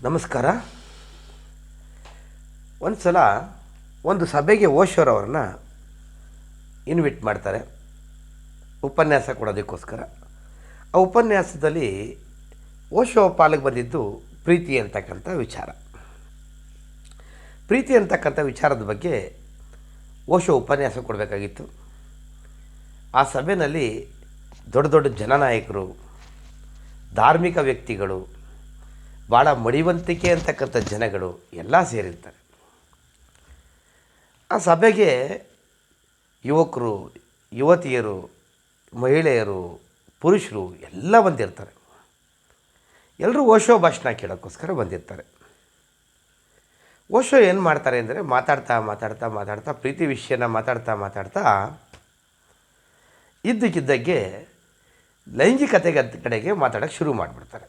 ನಮಸ್ಕಾರ. ಒಂದು ಸಲ ಒಂದು ಸಭೆಗೆ ಓಶೋರವ್ರನ್ನ ಇನ್ವಿಟ್ ಮಾಡ್ತಾರೆ ಉಪನ್ಯಾಸ ಕೊಡೋದಕ್ಕೋಸ್ಕರ. ಆ ಉಪನ್ಯಾಸದಲ್ಲಿ ಓಶೋ ಪಾಲಿಗೆ ಬಂದಿದ್ದು ಪ್ರೀತಿ ಅಂತಕ್ಕಂಥ ವಿಚಾರ. ಪ್ರೀತಿ ಅಂತಕ್ಕಂಥ ವಿಚಾರದ ಬಗ್ಗೆ ಓಶೋ ಉಪನ್ಯಾಸ ಕೊಡಬೇಕಾಗಿತ್ತು. ಆ ಸಭೆಯಲ್ಲಿ ದೊಡ್ಡ ದೊಡ್ಡ ಜನನಾಯಕರು, ಧಾರ್ಮಿಕ ವ್ಯಕ್ತಿಗಳು, ಭಾಳ ಮಡಿವಂತಿಕೆ ಅಂತಕ್ಕಂಥ ಜನಗಳು ಎಲ್ಲ ಸೇರಿರ್ತಾರೆ. ಆ ಸಭೆಗೆ ಯುವಕರು, ಯುವತಿಯರು, ಮಹಿಳೆಯರು, ಪುರುಷರು ಎಲ್ಲ ಬಂದಿರ್ತಾರೆ. ಎಲ್ಲರೂ ಓಶೋ ಭಾಷಣ ಕೇಳೋಕ್ಕೋಸ್ಕರ ಬಂದಿರ್ತಾರೆ. ಓಶೋ ಏನು ಮಾಡ್ತಾರೆ ಅಂದರೆ ಮಾತಾಡ್ತಾ ಪ್ರೀತಿ ವಿಷಯನ ಮಾತಾಡ್ತಾ ಇದ್ದಕ್ಕಿದ್ದಾಗೆ ಲೈಂಗಿಕತೆಗೆ ಕಡೆಗೆ ಮಾತಾಡೋಕ್ಕೆ ಶುರು ಮಾಡಿಬಿಡ್ತಾರೆ.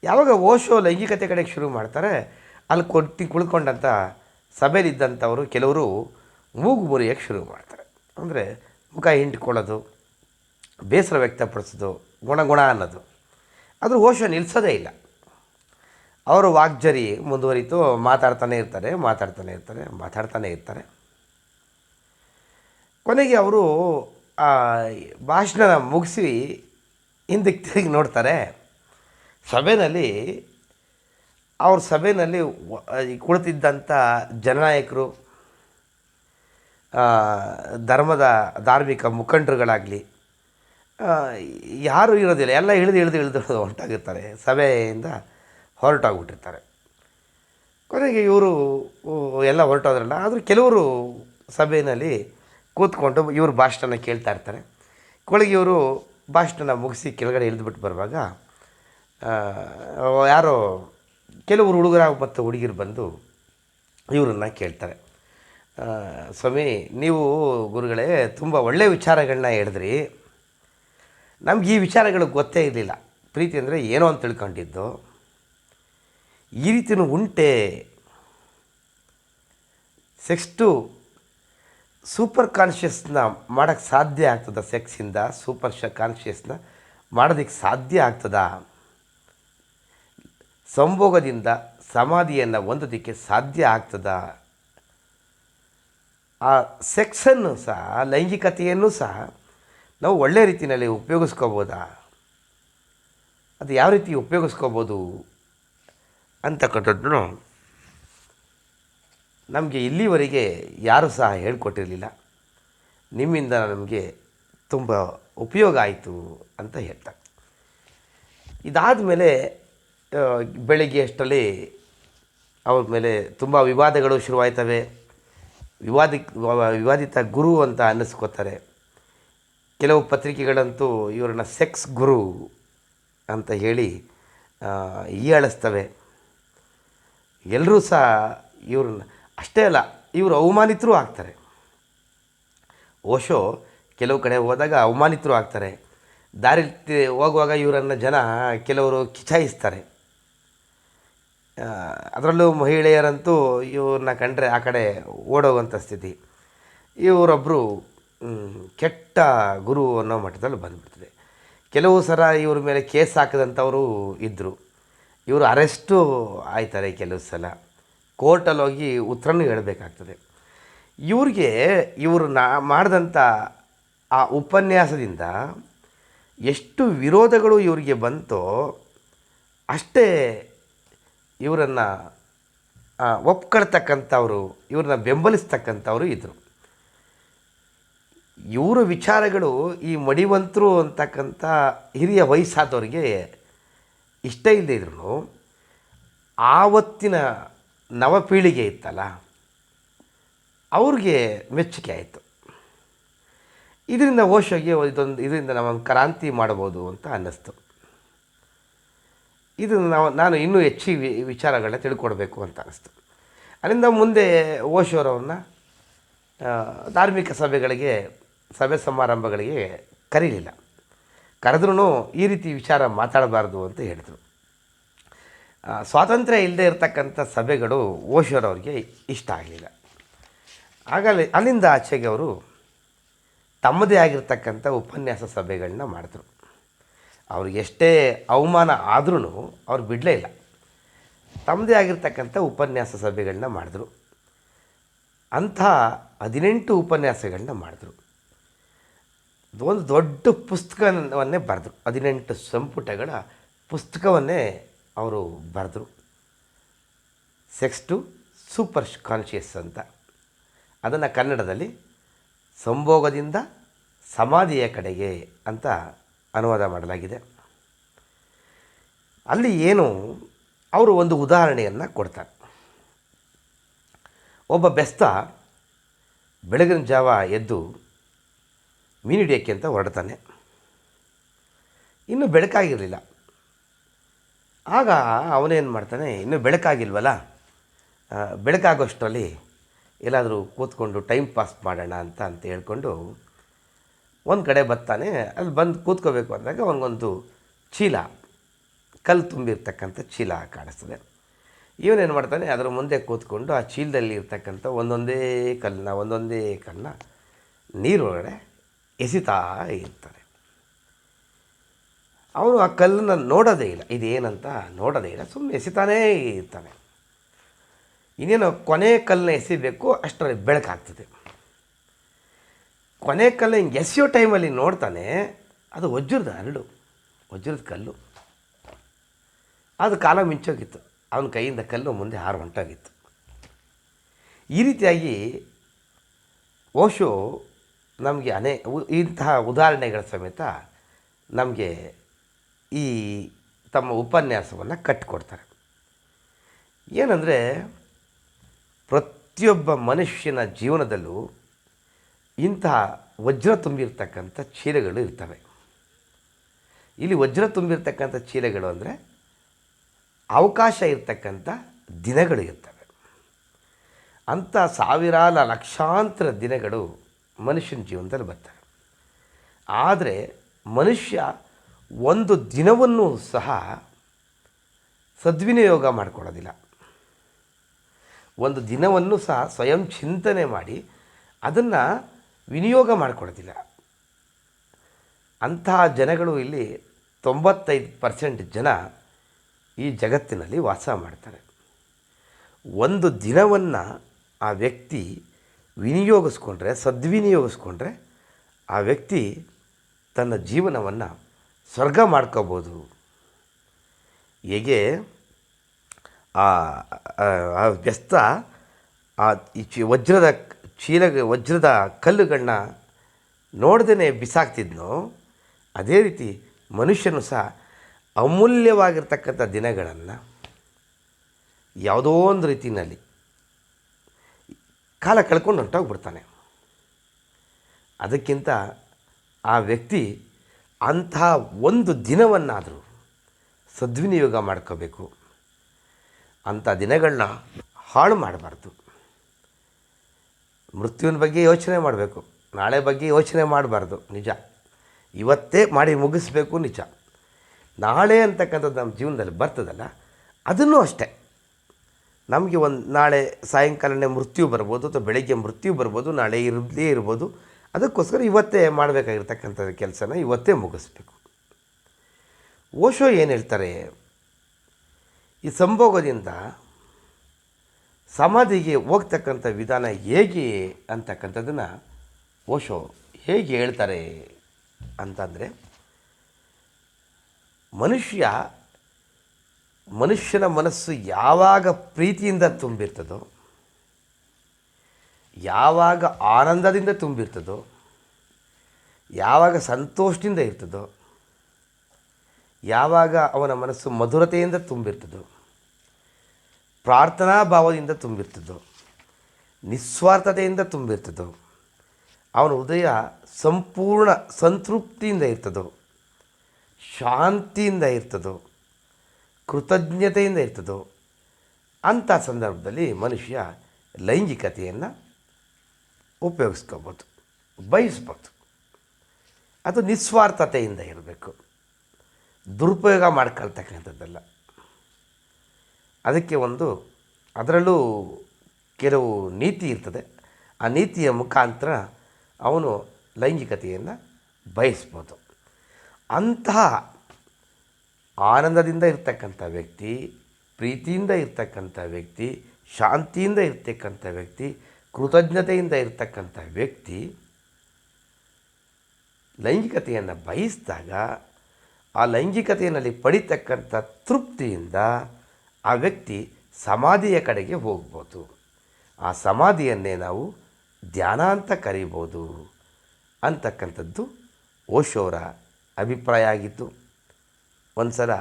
ಯಾವಾಗ ಓಶೋ ಲೈಂಗಿಕತೆ ಕಡೆಗೆ ಶುರು ಮಾಡ್ತಾರೆ, ಅಲ್ಲಿ ಕುಳ್ಕೊಂಡಂಥ ಸಭೆಯಲ್ಲಿದ್ದಂಥವರು ಕೆಲವರು ಮೂಗು ಮುರಿಯೋಕ್ಕೆ ಶುರು ಮಾಡ್ತಾರೆ. ಅಂದರೆ ಮುಖ ಹಿಂಡ್ಕೊಳ್ಳೋದು, ಬೇಸರ ವ್ಯಕ್ತಪಡಿಸೋದು, ಗುಣ ಅನ್ನೋದು. ಆದರೂ ಓಶೋ ನಿಲ್ಲಿಸೋದೇ ಇಲ್ಲ. ಅವರು ವಾಗ್ಜರಿ ಮುಂದುವರಿತು, ಮಾತಾಡ್ತಾನೆ ಇರ್ತಾರೆ. ಕೊನೆಗೆ ಅವರು ಆ ಭಾಷಣ ಮುಗಿಸಿ ಹಿಂದಕ್ಕೆ ತಿರುಗಿ ನೋಡ್ತಾರೆ. ಅವ್ರ ಸಭೆಯಲ್ಲಿ ಕುಳಿತಿದ್ದಂಥ ಜನನಾಯಕರು, ಧಾರ್ಮಿಕ ಮುಖಂಡರುಗಳಾಗಲಿ ಯಾರೂ ಇರೋದಿಲ್ಲ. ಎಲ್ಲ ಇಳಿದು ಹೊರಟಾಗಿರ್ತಾರೆ, ಸಭೆಯಿಂದ ಹೊರಟೋಗ್ಬಿಟ್ಟಿರ್ತಾರೆ. ಕೊನೆಗೆ ಇವರು ಎಲ್ಲ ಹೊರಟೋದ್ರಲ್ಲ, ಆದರೂ ಕೆಲವರು ಸಭೆಯಲ್ಲಿ ಕೂತ್ಕೊಂಡು ಇವರು ಭಾಷಣ ಕೇಳ್ತಾ ಇರ್ತಾರೆ. ಕೊನೆಗೆ ಇವರು ಭಾಷಣ ಮುಗಿಸಿ ಕೆಳಗಡೆ ಇಳಿದುಬಿಟ್ಟು ಬರುವಾಗ ಯಾರೋ ಕೆಲವರು ಹುಡುಗರ ಮತ್ತು ಹುಡುಗಿರು ಬಂದು ಇವರನ್ನು ಕೇಳ್ತಾರೆ, ಸ್ವಾಮಿ, ನೀವು ಗುರುಗಳೇ ತುಂಬ ಒಳ್ಳೆಯ ವಿಚಾರಗಳನ್ನ ಹೇಳಿದ್ರಿ. ನಮ್ಗೆ ಈ ವಿಚಾರಗಳು ಗೊತ್ತೇ ಇರಲಿಲ್ಲ. ಪ್ರೀತಿ ಅಂದರೆ ಏನೋ ಅಂತ ತಿಳ್ಕೊಂಡಿದ್ದು. ಈ ರೀತಿಯೂ ಉಂಟೆ? ಸೂಪರ್ ಕಾನ್ಷಿಯಸ್ನ ಮಾಡೋಕ್ಕೆ ಸಾಧ್ಯ ಆಗ್ತದ? ಸೆಕ್ಸಿಂದ ಸೂಪರ್ ಕಾನ್ಷಿಯಸ್ನ ಮಾಡೋದಕ್ಕೆ ಸಾಧ್ಯ ಆಗ್ತದಾ? ಸಂಭೋಗದಿಂದ ಸಮಾಧಿಯನ್ನು ಹೊಂದೋದಕ್ಕೆ ಸಾಧ್ಯ ಆಗ್ತದ? ಆ ಸೆಕ್ಸನ್ನು ಸಹ, ಲೈಂಗಿಕತೆಯನ್ನು ಸಹ ನಾವು ಒಳ್ಳೆಯ ರೀತಿಯಲ್ಲಿ ಉಪಯೋಗಿಸ್ಕೋಬೋದಾ? ಅದು ಯಾವ ರೀತಿ ಉಪಯೋಗಿಸ್ಕೋಬೋದು ಅಂತಕ್ಕಂಥದ್ದನ್ನು ನಮಗೆ ಇಲ್ಲಿವರೆಗೆ ಯಾರೂ ಸಹ ಹೇಳ್ಕೊಟ್ಟಿರಲಿಲ್ಲ. ನಿಮ್ಮಿಂದ ನಮಗೆ ತುಂಬ ಉಪಯೋಗ ಆಯಿತು ಅಂತ ಹೇಳ್ತಾರೆ. ಇದಾದ ಮೇಲೆ ಬೆಳಗ್ಗೆ ಅಷ್ಟರಲ್ಲಿ ಅವ್ರ ಮೇಲೆ ತುಂಬ ವಿವಾದಗಳು ಶುರುವಾಯ್ತವೆ. ವಿವಾದಿತ ಗುರು ಅಂತ ಅನ್ನಿಸ್ಕೋತಾರೆ. ಕೆಲವು ಪತ್ರಿಕೆಗಳಂತೂ ಇವರನ್ನ ಸೆಕ್ಸ್ ಗುರು ಅಂತ ಹೇಳಿ ಹೀಯಾಳಿಸ್ತವೆ. ಎಲ್ಲರೂ ಸಹ ಇವ್ರನ್ನ ಅಷ್ಟೇ ಅಲ್ಲ, ಇವರು ಅವಮಾನಿತರೂ ಆಗ್ತಾರೆ. ಓಶೋ ಕೆಲವು ಕಡೆ ಹೋದಾಗ ಅವಮಾನಿತರೂ ಆಗ್ತಾರೆ. ದಾರಿ ಹೋಗುವಾಗ ಇವರನ್ನು ಜನ ಕೆಲವರು ಕಿಚಾಯಿಸ್ತಾರೆ. ಅದರಲ್ಲೂ ಮಹಿಳೆಯರಂತೂ ಇವ್ರನ್ನ ಕಂಡ್ರೆ ಆ ಕಡೆ ಓಡೋಗುವಂಥ ಸ್ಥಿತಿ. ಇವರೊಬ್ಬರು ಕೆಟ್ಟ ಗುರು ಅನ್ನೋ ಮಟ್ಟದಲ್ಲಿ ಬಂದುಬಿಡ್ತದೆ. ಕೆಲವು ಸಲ ಇವ್ರ ಮೇಲೆ ಕೇಸ್ ಹಾಕಿದಂಥವರು ಇದ್ದರು. ಇವರು ಅರೆಸ್ಟು ಆಯ್ತಾರೆ. ಕೆಲವು ಸಲ ಕೋರ್ಟಲ್ಲಿ ಹೋಗಿ ಉತ್ತರನೂ ಹೇಳಬೇಕಾಗ್ತದೆ. ಇವರು ಮಾಡಿದಂಥ ಆ ಉಪನ್ಯಾಸದಿಂದ ಎಷ್ಟು ವಿರೋಧಗಳು ಇವರಿಗೆ ಬಂತೋ ಅಷ್ಟೇ ಇವರನ್ನು ಒಪ್ಕೊಳ್ತಕ್ಕಂಥವ್ರು, ಇವ್ರನ್ನ ಬೆಂಬಲಿಸ್ತಕ್ಕಂಥವ್ರು ಇದ್ದರು. ಇವರ ವಿಚಾರಗಳು ಈ ಮಡಿವಂತರು ಅಂತಕ್ಕಂಥ ಹಿರಿಯ ವಯಸ್ಸಾದವ್ರಿಗೆ ಇಷ್ಟ ಇಲ್ಲದೆ ಇದ್ರೂ ಆವತ್ತಿನ ನವಪೀಳಿಗೆ ಇತ್ತಲ್ಲ, ಅವ್ರಿಗೆ ಮೆಚ್ಚುಗೆ ಆಯಿತು. ಇದರಿಂದ ಓಶೋಗೆ ಇದರಿಂದ ನಾವು ಕ್ರಾಂತಿ ಮಾಡ್ಬೋದು ಅಂತ ಅನ್ನಿಸ್ತು. ನಾನು ಇನ್ನೂ ಹೆಚ್ಚಿನ ವಿಚಾರಗಳನ್ನ ತಿಳ್ಕೊಡ್ಬೇಕು ಅಂತ ಅನ್ನಿಸ್ತು. ಅಲ್ಲಿಂದ ಮುಂದೆ ಓಶೋರವ್ರನ್ನ ಧಾರ್ಮಿಕ ಸಭೆ ಸಮಾರಂಭಗಳಿಗೆ ಕರೀಲಿಲ್ಲ. ಕರೆದ್ರೂ ಈ ರೀತಿ ವಿಚಾರ ಮಾತಾಡಬಾರ್ದು ಅಂತ ಹೇಳಿದರು. ಸ್ವಾತಂತ್ರ್ಯ ಇಲ್ಲದೆ ಇರತಕ್ಕಂಥ ಸಭೆಗಳು ಓಶೋರವ್ರಿಗೆ ಇಷ್ಟ ಆಗಲಿಲ್ಲ. ಆಗಲೇ ಅಲ್ಲಿಂದ ಆಚೆಗೆ ಅವರು ತಮ್ಮದೇ ಆಗಿರ್ತಕ್ಕಂಥ ಉಪನ್ಯಾಸ ಸಭೆಗಳನ್ನ ಮಾಡಿದ್ರು. ಅವ್ರಿಗೆ ಎಷ್ಟೇ ಅವಮಾನ ಆದ್ರೂ ಅವ್ರು ಬಿಡಲೇ ಇಲ್ಲ. ತಮ್ಮದೇ ಆಗಿರ್ತಕ್ಕಂಥ ಉಪನ್ಯಾಸ ಸಭೆಗಳನ್ನ ಮಾಡಿದ್ರು. ಅಂಥ 18 ಉಪನ್ಯಾಸಗಳನ್ನ ಮಾಡಿದ್ರು. ಒಂದು ದೊಡ್ಡ ಪುಸ್ತಕವನ್ನೇ ಬರೆದ್ರು. 18 ಸಂಪುಟಗಳ ಪುಸ್ತಕವನ್ನೇ ಅವರು ಬರೆದ್ರು. ಸೆಕ್ಸ್ ಟು ಸೂಪರ್ ಕಾನ್ಷಿಯಸ್ ಅಂತ. ಅದನ್ನು ಕನ್ನಡದಲ್ಲಿ ಸಂಭೋಗದಿಂದ ಸಮಾಧಿಯ ಕಡೆಗೆ ಅಂತ ಅನುವಾದ ಮಾಡಲಾಗಿದೆ. ಅಲ್ಲಿ ಏನು ಅವರು ಒಂದು ಉದಾಹರಣೆಯನ್ನು ಕೊಡ್ತಾರೆ. ಒಬ್ಬ ಬೆಸ್ತ ಬೆಳಗಿನ ಜಾವ ಎದ್ದು ಮೀನು ಹಿಡಿಯೋಕ್ಕೆ ಅಂತ ಹೊರಡ್ತಾನೆ. ಇನ್ನೂ ಬೆಳಕಾಗಿರಲಿಲ್ಲ. ಆಗ ಅವನೇನು ಮಾಡ್ತಾನೆ, ಇನ್ನೂ ಬೆಳಕಾಗಿಲ್ವಲ್ಲ, ಬೆಳಕಾಗೋಷ್ಟರಲ್ಲಿ ಎಲ್ಲಾದರೂ ಕೂತ್ಕೊಂಡು ಟೈಮ್ ಪಾಸ್ ಮಾಡೋಣ ಅಂತ ಹೇಳ್ಕೊಂಡು ಒಂದು ಕಡೆ ಬರ್ತಾನೆ. ಅಲ್ಲಿ ಬಂದು ಕೂತ್ಕೋಬೇಕು ಅಂದಾಗ ಅವನಿಗೊಂದು ಚೀಲ, ಕಲ್ಲು ತುಂಬಿರ್ತಕ್ಕಂಥ ಚೀಲ ಕಾಣಿಸ್ತದೆ. ಇವನೇನು ಮಾಡ್ತಾನೆ, ಅದರ ಮುಂದೆ ಕೂತ್ಕೊಂಡು ಆ ಚೀಲದಲ್ಲಿ ಇರ್ತಕ್ಕಂಥ ಒಂದೊಂದೇ ಕಲ್ಲನ್ನ ನೀರೊಳಗಡೆ ಎಸಿತಾ ಇರ್ತಾನೆ. ಅವನು ಆ ಕಲ್ಲನ್ನು ನೋಡೋದೇ ಇಲ್ಲ, ಇದೇನಂತ ನೋಡೋದೇ ಇಲ್ಲ, ಸುಮ್ಮನೆ ಎಸಿತಾನೇ ಇರ್ತಾನೆ. ಇನ್ನೇನು ಕೊನೆ ಕಲ್ಲನ್ನ ಎಸಿಬೇಕು, ಅಷ್ಟರಲ್ಲಿ ಬೆಳಕಾಗ್ತದೆ. ಕೊನೆ ಕಲ್ಲು ಹಿಂಗೆ ಎಸೆಯೋ ಟೈಮಲ್ಲಿ ನೋಡ್ತಾನೆ, ಅದು ವಜ್ರದ ಕಲ್ಲು. ಅದು ಕಾಲ ಮಿಂಚೋಗಿತ್ತು. ಅವನ ಕೈಯಿಂದ ಕಲ್ಲು ಮುಂದೆ ಹಾರು ಹೊಂಟೋಗಿತ್ತು. ಈ ರೀತಿಯಾಗಿ ಓಶೋ ನಮಗೆ ಇಂತಹ ಉದಾಹರಣೆಗಳ ಸಮೇತ ನಮಗೆ ಈ ತಮ್ಮ ಉಪನ್ಯಾಸವನ್ನು ಕಟ್ಟಿಕೊಡ್ತಾರೆ. ಏನಂದರೆ, ಪ್ರತಿಯೊಬ್ಬ ಮನುಷ್ಯನ ಜೀವನದಲ್ಲೂ ಇಂತಹ ವಜ್ರ ತುಂಬಿರ್ತಕ್ಕಂಥ ಚೀಲಗಳು ಇರ್ತವೆ. ಇಲ್ಲಿ ವಜ್ರ ತುಂಬಿರ್ತಕ್ಕಂಥ ಚೀಲಗಳು ಅಂದರೆ ಅವಕಾಶ ಇರ್ತಕ್ಕಂಥ ದಿನಗಳು ಇರ್ತವೆ. ಅಂಥ ಸಾವಿರಾರು ಲಕ್ಷಾಂತರ ದಿನಗಳು ಮನುಷ್ಯನ ಜೀವನದಲ್ಲಿ ಬರ್ತವೆ. ಆದರೆ ಮನುಷ್ಯ ಒಂದು ದಿನವನ್ನು ಸಹ ಸದ್ವಿನಿಯೋಗ ಮಾಡಿಕೊಳ್ಳೋದಿಲ್ಲ. ಒಂದು ದಿನವನ್ನು ಸಹ ಸ್ವಯಂ ಚಿಂತನೆ ಮಾಡಿ ಅದನ್ನು ವಿನಿಯೋಗ ಮಾಡಿಕೊಳ್ಳೋದಿಲ್ಲ. ಅಂತಹ ಜನಗಳು ಇಲ್ಲಿ 95% ಜನ ಈ ಜಗತ್ತಿನಲ್ಲಿ ವಾಸ ಮಾಡ್ತಾರೆ. ಒಂದು ದಿನವನ್ನು ಆ ವ್ಯಕ್ತಿ ಸದ್ವಿನಿಯೋಗಿಸ್ಕೊಂಡ್ರೆ ಆ ವ್ಯಕ್ತಿ ತನ್ನ ಜೀವನವನ್ನು ಸ್ವರ್ಗ ಮಾಡ್ಕೋಬೋದು. ಹೇಗೆ ಆ ವ್ಯಸ್ತ ವಜ್ರದ ಕಲ್ಲುಗಳನ್ನ ನೋಡ್ದೇ ಬಿಸಾಕ್ತಿದ್ನೋ, ಅದೇ ರೀತಿ ಮನುಷ್ಯನು ಸಹ ಅಮೂಲ್ಯವಾಗಿರ್ತಕ್ಕಂಥ ದಿನಗಳನ್ನು ಯಾವುದೋ ಒಂದು ರೀತಿಯಲ್ಲಿ ಕಾಲ ಕಳ್ಕೊಂಡು ಹೊಂಟೋಗ್ಬಿಡ್ತಾನೆ. ಅದಕ್ಕಿಂತ ಆ ವ್ಯಕ್ತಿ ಅಂತಹ ಒಂದು ದಿನವನ್ನಾದರೂ ಸದ್ವಿನಿಯೋಗ ಮಾಡ್ಕೋಬೇಕು. ಅಂಥ ದಿನಗಳನ್ನ ಹಾಳು ಮಾಡಬಾರ್ದು. ಮೃತ್ಯುವಿನ ಬಗ್ಗೆ ಯೋಚನೆ ಮಾಡಬೇಕು, ನಾಳೆ ಬಗ್ಗೆ ಯೋಚನೆ ಮಾಡಬಾರ್ದು. ನಿಜ, ಇವತ್ತೇ ಮಾಡಿ ಮುಗಿಸ್ಬೇಕು. ನಿಜ, ನಾಳೆ ಅಂತಕ್ಕಂಥದ್ದು ನಮ್ಮ ಜೀವನದಲ್ಲಿ ಬರ್ತದಲ್ಲ, ಅದನ್ನೂ ಅಷ್ಟೇ. ನಮಗೆ ನಾಳೆ ಸಾಯಂಕಾಲನೇ ಮೃತ್ಯು ಬರ್ಬೋದು, ಅಥವಾ ಬೆಳಗ್ಗೆ ಮೃತ್ಯು ಬರ್ಬೋದು, ನಾಳೆ ಇರ್ಬೋದು. ಅದಕ್ಕೋಸ್ಕರ ಇವತ್ತೇ ಮಾಡಬೇಕಾಗಿರ್ತಕ್ಕಂಥ ಕೆಲಸನ ಇವತ್ತೇ ಮುಗಿಸ್ಬೇಕು. ಓಶೋ ಏನು ಹೇಳ್ತಾರೆ, ಈ ಸಂಭೋಗದಿಂದ ಸಮಾಧಿಗೆ ಹೋಗ್ತಕ್ಕಂಥ ವಿಧಾನ ಹೇಗೆ ಅಂತಕ್ಕಂಥದ್ದನ್ನು ಓಶೋ ಹೇಗೆ ಹೇಳ್ತಾರೆ ಅಂತಂದರೆ, ಮನುಷ್ಯನ ಮನಸ್ಸು ಯಾವಾಗ ಪ್ರೀತಿಯಿಂದ ತುಂಬಿರ್ತದೋ, ಯಾವಾಗ ಆನಂದದಿಂದ ತುಂಬಿರ್ತದೋ, ಯಾವಾಗ ಸಂತೋಷದಿಂದ ಇರ್ತದೋ, ಯಾವಾಗ ಅವನ ಮನಸ್ಸು ಮಧುರತೆಯಿಂದ ತುಂಬಿರ್ತದೋ, ಪ್ರಾರ್ಥನಾ ಭಾವದಿಂದ ತುಂಬಿರ್ತದೋ, ನಿಸ್ವಾರ್ಥತೆಯಿಂದ ತುಂಬಿರ್ತದೋ, ಅವನ ಹೃದಯ ಸಂಪೂರ್ಣ ಸಂತೃಪ್ತಿಯಿಂದ ಇರ್ತದೋ, ಶಾಂತಿಯಿಂದ ಇರ್ತದೋ, ಕೃತಜ್ಞತೆಯಿಂದ ಇರ್ತದೋ, ಅಂಥ ಸಂದರ್ಭದಲ್ಲಿ ಮನುಷ್ಯ ಲೈಂಗಿಕತೆಯನ್ನು ಉಪಯೋಗಿಸ್ಕೋಬೋದು, ಬಯಸ್ಬೋದು. ಅದು ನಿಸ್ವಾರ್ಥತೆಯಿಂದ ಇರಬೇಕು, ದುರುಪಯೋಗ ಮಾಡ್ಕೊಳ್ತಕ್ಕಂಥದ್ದಲ್ಲ. ಅದಕ್ಕೆ ಅದರಲ್ಲೂ ಕೆಲವು ನೀತಿ ಇರ್ತದೆ. ಆ ನೀತಿಯ ಮುಖಾಂತರ ಅವನು ಲೈಂಗಿಕತೆಯನ್ನು ಬಯಸ್ಬೋದು. ಅಂತಹ ಆನಂದದಿಂದ ಇರ್ತಕ್ಕಂಥ ವ್ಯಕ್ತಿ, ಪ್ರೀತಿಯಿಂದ ಇರ್ತಕ್ಕಂಥ ವ್ಯಕ್ತಿ, ಶಾಂತಿಯಿಂದ ಇರ್ತಕ್ಕಂಥ ವ್ಯಕ್ತಿ, ಕೃತಜ್ಞತೆಯಿಂದ ಇರ್ತಕ್ಕಂಥ ವ್ಯಕ್ತಿ ಲೈಂಗಿಕತೆಯನ್ನು ಬಯಸಿದಾಗ ಆ ಲೈಂಗಿಕತೆಯಲ್ಲಿ ಪಡಿತಕ್ಕಂಥ ತೃಪ್ತಿಯಿಂದ ಆ ವ್ಯಕ್ತಿ ಸಮಾಧಿಯ ಕಡೆಗೆ ಹೋಗ್ಬೋದು. ಆ ಸಮಾಧಿಯನ್ನೇ ನಾವು ಧ್ಯಾನ ಅಂತ ಕರೀಬೋದು ಅಂತಕ್ಕಂಥದ್ದು ಓಶೋರ ಅಭಿಪ್ರಾಯ ಆಗಿತ್ತು. ಒಂದು ಸಲ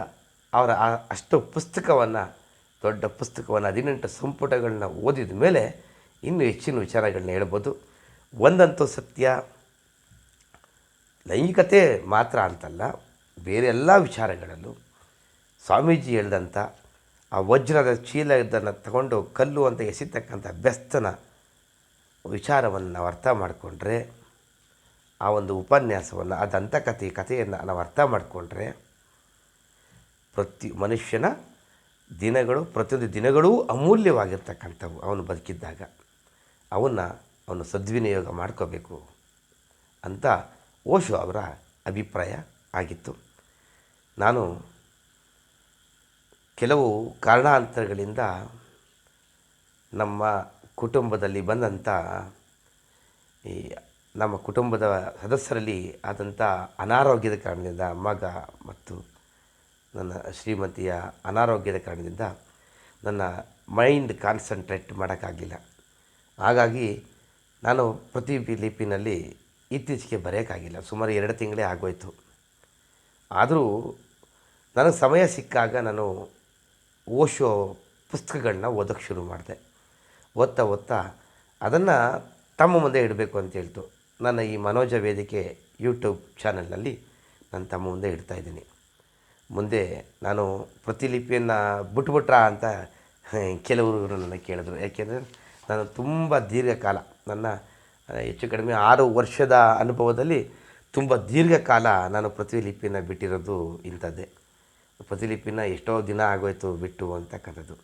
ಅವರ ಅಷ್ಟು ಪುಸ್ತಕವನ್ನು, ದೊಡ್ಡ ಪುಸ್ತಕವನ್ನು 18 ಸಂಪುಟಗಳನ್ನ ಓದಿದ ಮೇಲೆ ಇನ್ನೂ ಹೆಚ್ಚಿನ ವಿಚಾರಗಳನ್ನ ಹೇಳ್ಬೋದು. ಒಂದಂತೂ ಸತ್ಯ, ಲೈಂಗಿಕತೆ ಮಾತ್ರ ಅಂತಲ್ಲ, ಬೇರೆ ಎಲ್ಲ ವಿಚಾರಗಳಲ್ಲೂ ಸ್ವಾಮೀಜಿ ಹೇಳಿದಂಥ ಆ ವಜ್ರದ ಚೀಲದನ್ನು ತಗೊಂಡು ಕಲ್ಲು ಅಂತ ಎಸಿತಕ್ಕಂಥ ಬೆಸ್ತನ ವಿಚಾರವನ್ನು ನಾವು ಅರ್ಥ ಮಾಡಿಕೊಂಡ್ರೆ, ಆ ಒಂದು ಉಪನ್ಯಾಸವನ್ನು, ಆ ಕಥೆಯನ್ನು ನಾವು ಅರ್ಥ ಮಾಡಿಕೊಂಡ್ರೆ, ಮನುಷ್ಯನ ದಿನಗಳು, ಪ್ರತಿಯೊಂದು ದಿನಗಳೂ ಅಮೂಲ್ಯವಾಗಿರ್ತಕ್ಕಂಥವು. ಅವನು ಬದುಕಿದ್ದಾಗ ಅವನು ಸದ್ವಿನಿಯೋಗ ಮಾಡ್ಕೋಬೇಕು ಅಂತ ಓಶೋ ಅವರ ಅಭಿಪ್ರಾಯ ಆಗಿತ್ತು. ನಾನು ಕೆಲವು ಕಾರಣಾಂತರಗಳಿಂದ ನಮ್ಮ ಕುಟುಂಬದಲ್ಲಿ ಬಂದಂಥ ನಮ್ಮ ಕುಟುಂಬದ ಸದಸ್ಯರಲ್ಲಿ ಆದಂಥ ಅನಾರೋಗ್ಯದ ಕಾರಣದಿಂದ, ಮಗ ಮತ್ತು ನನ್ನ ಶ್ರೀಮತಿಯ ಅನಾರೋಗ್ಯದ ಕಾರಣದಿಂದ ನನ್ನ ಮೈಂಡ್ ಕಾನ್ಸಂಟ್ರೇಟ್ ಮಾಡೋಕ್ಕಾಗಲಿಲ್ಲ. ಹಾಗಾಗಿ ನಾನು ಪ್ರತಿಲಿಪಿನಲ್ಲಿ ಇತ್ತೀಚೆಗೆ ಬರೆಯೋಕ್ಕಾಗಿಲ್ಲ. ಸುಮಾರು 2 ತಿಂಗಳೇ ಆಗೋಯ್ತು. ಆದರೂ ನನಗೆ ಸಮಯ ಸಿಕ್ಕಾಗ ನಾನು ಓಶೋ ಪುಸ್ತಕಗಳನ್ನ ಓದೋಕ್ಕೆ ಶುರು ಮಾಡಿದೆ. ಓದ್ತಾ ಅದನ್ನು ತಮ್ಮ ಮುಂದೆ ಇಡಬೇಕು ಅಂತ ಹೇಳ್ತು. ನನ್ನ ಈ ಮನೋಜ ವೇದಿಕೆ ಯೂಟ್ಯೂಬ್ ಚಾನಲ್ನಲ್ಲಿ ನಾನು ತಮ್ಮ ಮುಂದೆ ಇಡ್ತಾಯಿದ್ದೀನಿ. ಮುಂದೆ ನಾನು ಪ್ರತಿಲಿಪಿಯನ್ನು ಬಿಟ್ಬಿಟ್ರಾ ಅಂತ ಕೆಲವರು ನನ್ನ ಕೇಳಿದ್ರು. ಯಾಕೆಂದರೆ ನಾನು ತುಂಬ ದೀರ್ಘಕಾಲ, ನನ್ನ ಹೆಚ್ಚು ಕಡಿಮೆ 6 ವರ್ಷದ ಅನುಭವದಲ್ಲಿ ತುಂಬ ದೀರ್ಘಕಾಲ ನಾನು ಪ್ರತಿಲಿಪಿನ ಬಿಟ್ಟಿರೋದು ಇಂಥದ್ದೇ. ಪ್ರತಿಲಿಪಿನ ಎಷ್ಟೋ ದಿನ ಆಗೋಯ್ತು ಬಿಟ್ಟು ಅಂತಕ್ಕಂಥದ್ದು.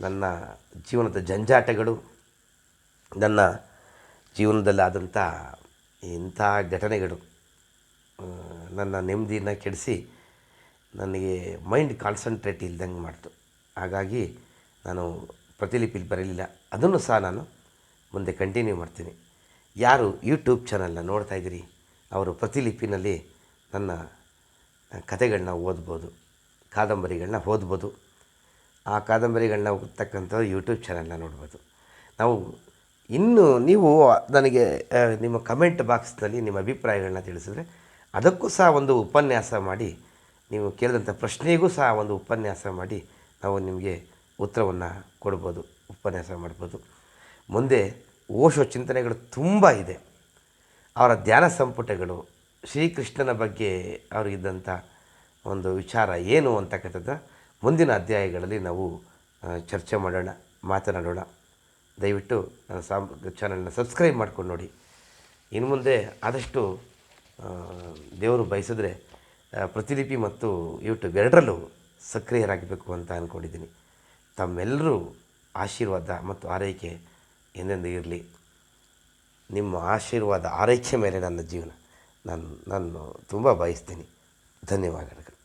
ನನ್ನ ಜೀವನದ ಜಂಜಾಟಗಳು, ನನ್ನ ಜೀವನದಲ್ಲಾದಂಥ ಇಂಥ ಘಟನೆಗಳು ನನ್ನ ನೆಮ್ಮದಿನ ಕೆಡಿಸಿ ನನಗೆ ಮೈಂಡ್ ಕಾನ್ಸಂಟ್ರೇಟ್ ಇಲ್ದಂಗೆ ಮಾಡ್ತು. ಹಾಗಾಗಿ ನಾನು ಪ್ರತಿಲಿಪಿಲಿ ಬರಲಿಲ್ಲ. ಅದನ್ನು ಸಹ ನಾನು ಮುಂದೆ ಕಂಟಿನ್ಯೂ ಮಾಡ್ತೀನಿ. ಯಾರು ಯೂಟ್ಯೂಬ್ ಚಾನಲ್ನ ನೋಡ್ತಾಯಿದ್ದೀರಿ ಅವರು ಪ್ರತಿಲಿಪಿನಲ್ಲಿ ನನ್ನ ಕಥೆಗಳನ್ನ ಓದ್ಬೋದು, ಕಾದಂಬರಿಗಳನ್ನ ಓದ್ಬೋದು. ಆ ಕಾದಂಬರಿಗಳನ್ನ ಓದ್ತಕ್ಕಂಥ ಯೂಟ್ಯೂಬ್ ಚಾನಲ್ನ ನೋಡ್ಬೋದು. ನೀವು ನನಗೆ ನಿಮ್ಮ ಕಮೆಂಟ್ ಬಾಕ್ಸ್ನಲ್ಲಿ ನಿಮ್ಮ ಅಭಿಪ್ರಾಯಗಳನ್ನ ತಿಳಿಸಿದ್ರೆ ಅದಕ್ಕೂ ಸಹ ಒಂದು ಉಪನ್ಯಾಸ ಮಾಡಿ, ನೀವು ಕೇಳಿದಂಥ ಪ್ರಶ್ನೆಗೂ ಸಹ ಒಂದು ಉಪನ್ಯಾಸ ಮಾಡಿ ನಾವು ನಿಮಗೆ ಉತ್ತರವನ್ನು ಕೊಡ್ಬೋದು, ಉಪನ್ಯಾಸ ಮಾಡ್ಬೋದು. ಮುಂದೆ ಓಶೋ ಚಿಂತನೆಗಳು ತುಂಬ ಇದೆ. ಅವರ ಧ್ಯಾನ ಸಂಪುಟಗಳು, ಶ್ರೀಕೃಷ್ಣನ ಬಗ್ಗೆ ಅವರಿಗಿದ್ದಂಥ ಒಂದು ವಿಚಾರ ಏನು ಅಂತಕ್ಕಂಥದ್ದು ಮುಂದಿನ ಅಧ್ಯಾಯಗಳಲ್ಲಿ ನಾವು ಚರ್ಚೆ ಮಾಡೋಣ, ಮಾತನಾಡೋಣ. ದಯವಿಟ್ಟು ನನ್ನ ಚಾನಲ್ನ ಸಬ್ಸ್ಕ್ರೈಬ್ ಮಾಡ್ಕೊಂಡು ನೋಡಿ. ಇನ್ನು ಮುಂದೆ ಆದಷ್ಟು ದೇವರು ಬಯಸಿದ್ರೆ ಪ್ರತಿಲಿಪಿ ಮತ್ತು ಯೂಟ್ಯೂಬ್ ಎರಡರಲ್ಲೂ ಸಕ್ರಿಯರಾಗಬೇಕು ಅಂತ ಅಂದ್ಕೊಂಡಿದ್ದೀನಿ. ತಮ್ಮೆಲ್ಲರೂ ಆಶೀರ್ವಾದ ಮತ್ತು ಆರೈಕೆ ಎಂದೆಂದು ಇರಲಿ. ನಿಮ್ಮ ಆಶೀರ್ವಾದ ಆರೈಕೆ ಮೇಲೆ ನನ್ನ ಜೀವನ ನಾನು ತುಂಬ ಬಯಸ್ತೀನಿ. ಧನ್ಯವಾದಗಳು.